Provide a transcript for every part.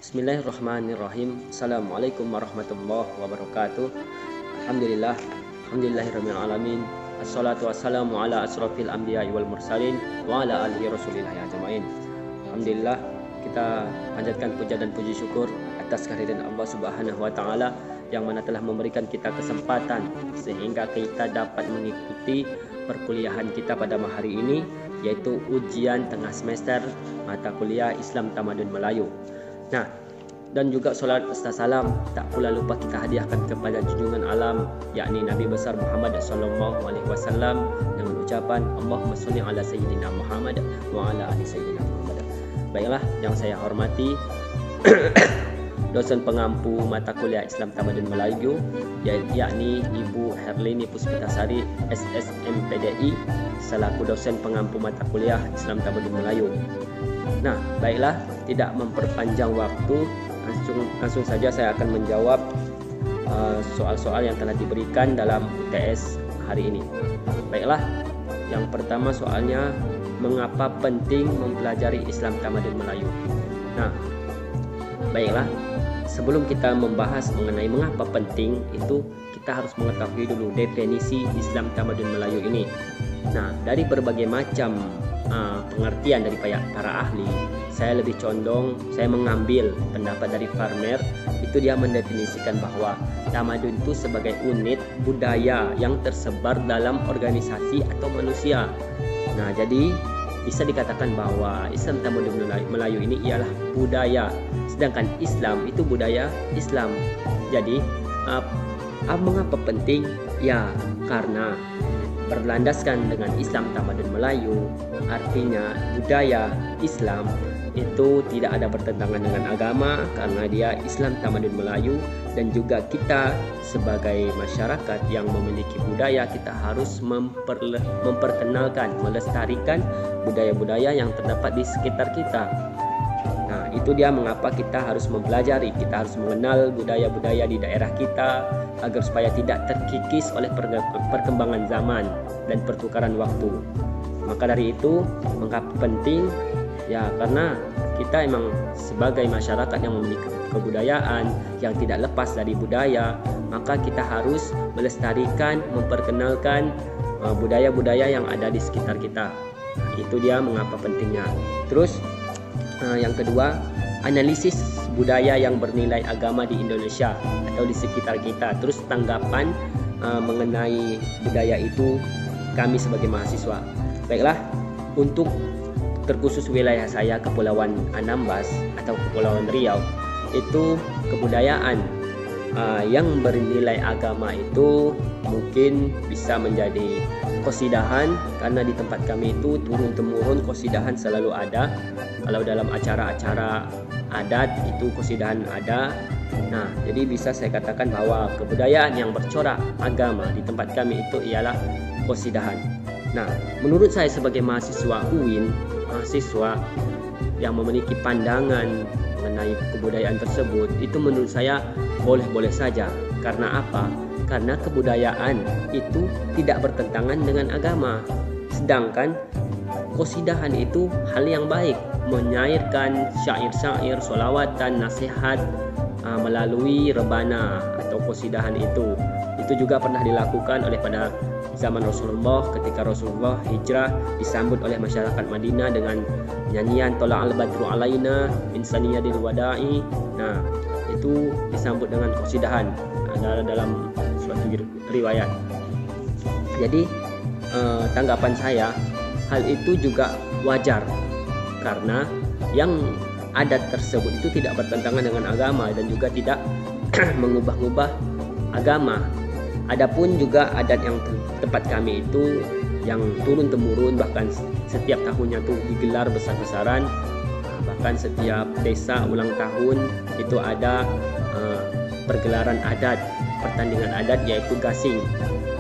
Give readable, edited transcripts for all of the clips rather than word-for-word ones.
Bismillahirrahmanirrahim. Assalamualaikum warahmatullahi wabarakatuh. Alhamdulillahirabbil alamin. Assalatu wassalamu ala asrofil anbiya'i wal mursalin wa ala alihi rasulillah ajmain. Alhamdulillah, kita panjatkan puja dan puji syukur atas kehadiran Allah Subhanahu wa taala yang mana telah memberikan kita kesempatan sehingga kita dapat mengikuti perkuliahan kita pada hari ini, yaitu ujian tengah semester mata kuliah Islam Tamadun Melayu. Nah, dan juga salat serta salam tak pula lupa kita hadiahkan kepada junjungan alam, yakni Nabi besar Muhammad sallallahu alaihi wasallam dengan ucapan Allahumma sholli ala sayyidina Muhammad wa ala ali sayyidina Muhammad. Baiklah, yang saya hormati dosen pengampu mata kuliah Islam Tamadun Melayu, yakni Ibu Herlini Puspitasari SSMPDI selaku dosen pengampu mata kuliah Islam Tamadun Melayu. Nah, baiklah, tidak memperpanjang waktu, langsung saja saya akan menjawab soal-soal yang telah diberikan dalam UTS hari ini. Baiklah, yang pertama soalnya, mengapa penting mempelajari Islam Tamadun Melayu? Nah, baiklah, sebelum kita membahas mengenai mengapa penting, itu kita harus mengetahui dulu definisi Islam Tamadun Melayu ini. Nah, dari berbagai macam pengertian dari para ahli, saya lebih condong, saya mengambil pendapat dari Farmer. Itu dia mendefinisikan bahwa tamadun itu sebagai unit budaya yang tersebar dalam organisasi atau manusia. Nah, jadi bisa dikatakan bahwa Islam Tamadun Melayu ini ialah budaya, sedangkan Islam itu budaya Islam. Jadi mengapa penting? Ya, karena berlandaskan dengan Islam Tamadun Melayu, artinya budaya Islam itu tidak ada bertentangan dengan agama, karena dia Islam Tamadun Melayu. Dan juga kita sebagai masyarakat yang memiliki budaya, kita harus memperkenalkan, melestarikan budaya-budaya yang terdapat di sekitar kita. Nah, itu dia mengapa kita harus mempelajari, kita harus mengenal budaya-budaya di daerah kita agar supaya tidak terkikis oleh perkembangan zaman dan pertukaran waktu. Maka dari itu, mengapa penting? Ya, karena kita emang sebagai masyarakat yang memiliki kebudayaan yang tidak lepas dari budaya, maka kita harus melestarikan, memperkenalkan budaya-budaya yang ada di sekitar kita. Nah, itu dia mengapa pentingnya. Terus yang kedua, analisis budaya yang bernilai agama di Indonesia atau di sekitar kita. Terus tanggapan mengenai budaya itu kami sebagai mahasiswa. Baiklah, untuk terkhusus wilayah saya, Kepulauan Anambas atau Kepulauan Riau, itu kebudayaan yang bernilai agama itu mungkin bisa menjadi qasidahan, karena di tempat kami itu turun-temurun qasidahan selalu ada. Kalau dalam acara-acara adat itu qasidahan ada. Nah, jadi bisa saya katakan bahwa kebudayaan yang bercorak agama di tempat kami itu ialah qasidahan. Nah, menurut saya sebagai mahasiswa UIN, mahasiswa yang memiliki pandangan mengenai kebudayaan tersebut, itu menurut saya boleh-boleh saja. Karena apa? Karena kebudayaan itu tidak bertentangan dengan agama. Sedangkan qasidahan itu hal yang baik, menyairkan syair-syair, sholawatan, nasihat melalui rebana atau qasidahan itu. Itu juga pernah dilakukan oleh pada zaman Rasulullah, ketika Rasulullah hijrah disambut oleh masyarakat Madinah dengan nyanyian Tola'al Badru Alaina min saniyadil wada'i. Nah, itu disambut dengan qasidahan dalam suatu riwayat. Jadi tanggapan saya, hal itu juga wajar karena yang adat tersebut itu tidak bertentangan dengan agama dan juga tidak mengubah-ubah agama. Adapun juga adat yang tempat kami itu yang turun-temurun, bahkan setiap tahunnya tuh digelar besar-besaran, bahkan setiap desa ulang tahun itu ada pergelaran adat, pertandingan adat, yaitu gasing.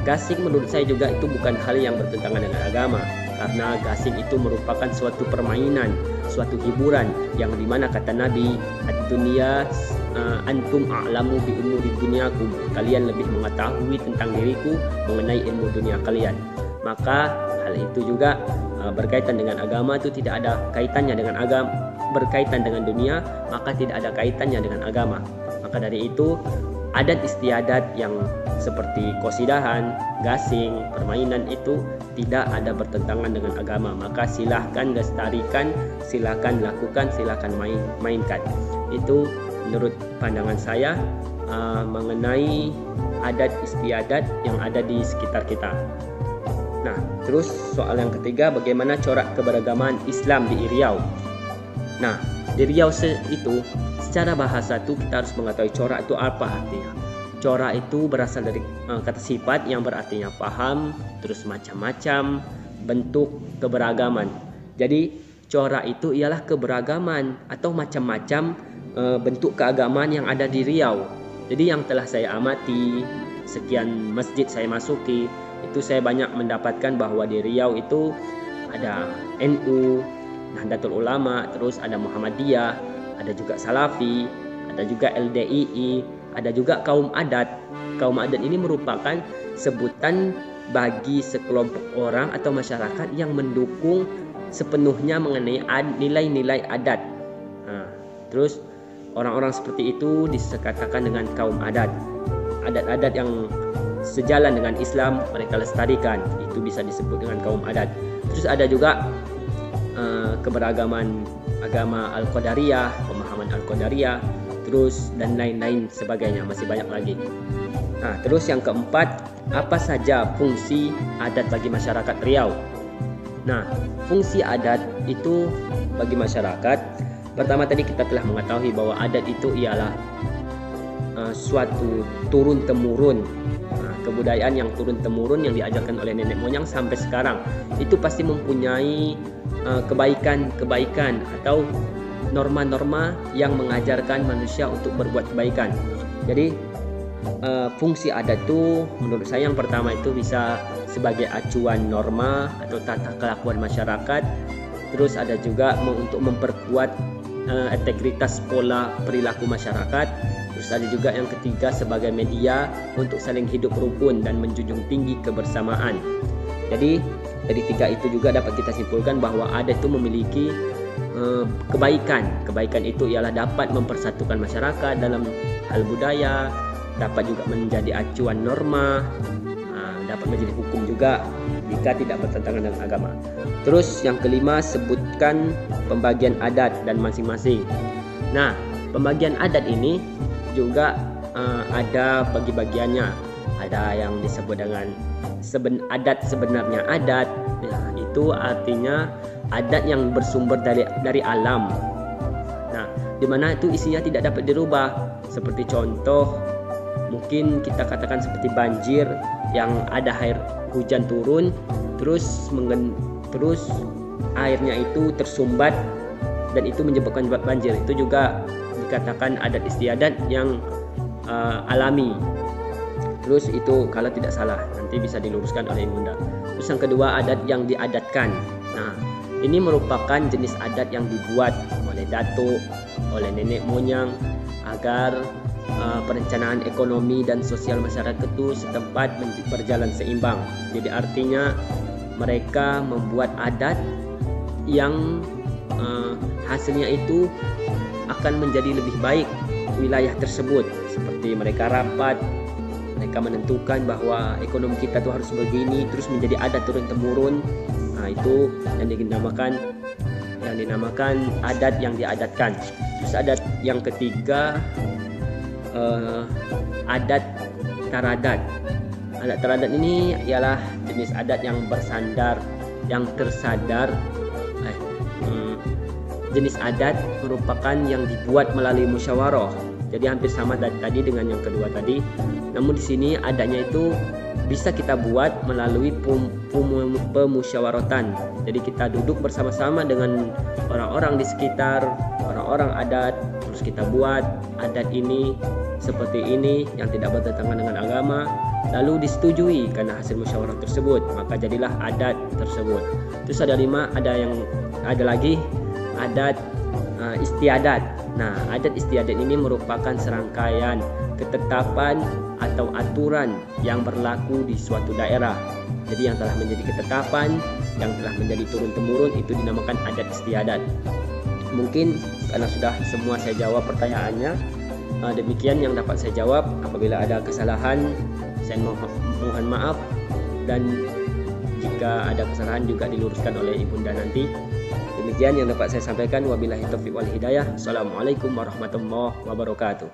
Gasing menurut saya juga itu bukan hal yang bertentangan dengan agama, karena gasing itu merupakan suatu permainan, suatu hiburan yang dimana kata Nabi, ad-dunya antum a'lamu bi umuri dunyakum, kalian lebih mengetahui tentang diriku mengenai ilmu dunia kalian. Maka hal itu juga berkaitan dengan agama, itu tidak ada kaitannya dengan agama, berkaitan dengan dunia, maka tidak ada kaitannya dengan agama. Maka dari itu, adat istiadat yang seperti qasidahan, gasing, permainan itu tidak ada bertentangan dengan agama. Maka silahkan lestarikan, silahkan lakukan, silahkan mainkan. Itu menurut pandangan saya mengenai adat istiadat yang ada di sekitar kita. Nah, terus soal yang ketiga, bagaimana corak keberagaman Islam di Riau. Nah, di Riau itu secara bahasa itu kita harus mengetahui corak itu apa artinya. Corak itu berasal dari kata sifat yang berartinya paham, terus macam-macam, bentuk, keberagaman. Jadi corak itu ialah keberagaman atau macam-macam bentuk keagamaan yang ada di Riau. Jadi yang telah saya amati, sekian masjid saya masuki, itu saya banyak mendapatkan bahwa di Riau itu ada NU, Nahdlatul Ulama, terus ada Muhammadiyah, ada juga Salafi, ada juga LDII, ada juga kaum adat. Kaum adat ini merupakan sebutan bagi sekelompok orang atau masyarakat yang mendukung sepenuhnya mengenai nilai-nilai adat. Nah, terus orang-orang seperti itu dikatakan dengan kaum adat. Adat-adat yang sejalan dengan Islam mereka lestarikan, itu bisa disebut dengan kaum adat. Terus ada juga keberagaman agama Al-Qadariyah, pemahaman Al-Qadariyah, terus dan lain-lain sebagainya, masih banyak lagi. Nah, terus yang keempat, apa saja fungsi adat bagi masyarakat Riau? Nah, fungsi adat itu bagi masyarakat, pertama tadi kita telah mengetahui bahwa adat itu ialah suatu turun-temurun, kebudayaan yang turun-temurun yang diajarkan oleh nenek moyang sampai sekarang. Itu pasti mempunyai kebaikan-kebaikan atau norma-norma yang mengajarkan manusia untuk berbuat kebaikan. Jadi fungsi adat itu menurut saya yang pertama itu bisa sebagai acuan norma atau tata kelakuan masyarakat. Terus ada juga untuk memperkuat integritas pola perilaku masyarakat. Terus ada juga yang ketiga sebagai media untuk saling hidup rukun dan menjunjung tinggi kebersamaan. Jadi dari tiga itu juga dapat kita simpulkan bahwa adat itu memiliki kebaikan. Kebaikan itu ialah dapat mempersatukan masyarakat dalam hal budaya, dapat juga menjadi acuan norma, dapat menjadi hukum juga jika tidak bertentangan dengan agama. Terus yang kelima, sebutkan pembagian adat dan masing-masing. Nah, pembagian adat ini juga ada bagi-bagiannya. Ada yang disebut dengan adat sebenarnya adat. Nah, itu artinya adat yang bersumber dari alam. Nah, di mana itu isinya tidak dapat dirubah. Seperti contoh, mungkin kita katakan seperti banjir yang ada air hujan turun, terus airnya itu tersumbat dan itu menyebabkan banjir. Itu juga dikatakan adat istiadat yang alami. Terus itu kalau tidak salah, nanti bisa diluruskan oleh Ibunda. Terus yang kedua, adat yang diadatkan. Nah, ini merupakan jenis adat yang dibuat oleh datuk, oleh nenek moyang agar perencanaan ekonomi dan sosial masyarakat itu setempat berjalan seimbang. Jadi artinya mereka membuat adat yang hasilnya itu akan menjadi lebih baik wilayah tersebut. Seperti mereka rapat, mereka menentukan bahwa ekonomi kita tuh harus begini, terus menjadi adat turun-temurun. Nah, itu yang dinamakan adat yang diadatkan. Terus adat yang ketiga, adat taradat. Adat taradat ini ialah jenis adat yang bersandar, yang tersadar. Jenis adat merupakan yang dibuat melalui musyawarah. Jadi hampir sama tadi dengan yang kedua tadi. Namun di sini adatnya itu bisa kita buat melalui pemusyawaratan. Jadi kita duduk bersama-sama dengan orang-orang di sekitar, orang-orang adat, terus kita buat adat ini seperti ini yang tidak bertentangan dengan agama, lalu disetujui karena hasil musyawarah tersebut, maka jadilah adat tersebut. Terus ada lagi adat istiadat. Nah, adat istiadat ini merupakan serangkaian ketetapan atau aturan yang berlaku di suatu daerah. Jadi yang telah menjadi ketetapan, yang telah menjadi turun-temurun itu dinamakan adat istiadat. Mungkin karena sudah semua saya jawab pertanyaannya, demikian yang dapat saya jawab. Apabila ada kesalahan, saya mohon maaf, dan jika ada kesalahan juga diluruskan oleh Ibunda nanti. Demikian yang dapat saya sampaikan. Wabillahi taufiq wal hidayah. Assalamualaikum warahmatullahi wabarakatuh.